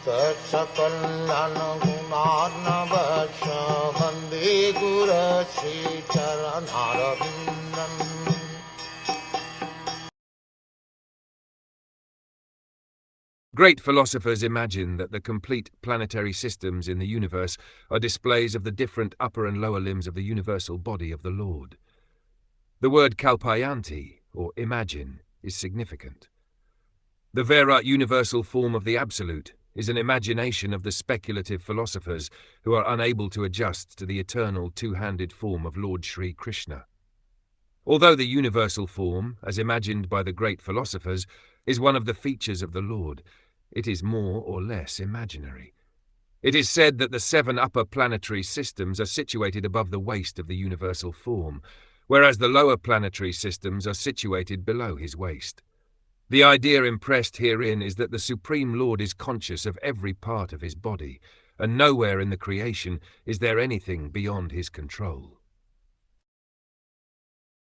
Sakal Gunar Vande Guru Sri Charanaravindan. Great philosophers imagine that the complete planetary systems in the universe are displays of the different upper and lower limbs of the universal body of the Lord. The word kalpayanti, or imagine, is significant. The Vera universal form of the Absolute is an imagination of the speculative philosophers who are unable to adjust to the eternal two-handed form of Lord Sri Krishna. Although the universal form, as imagined by the great philosophers, is one of the features of the Lord, it is more or less imaginary. It is said that the 7 upper planetary systems are situated above the waist of the universal form, whereas the lower planetary systems are situated below his waist. The idea impressed herein is that the Supreme Lord is conscious of every part of his body, and nowhere in the creation is there anything beyond his control.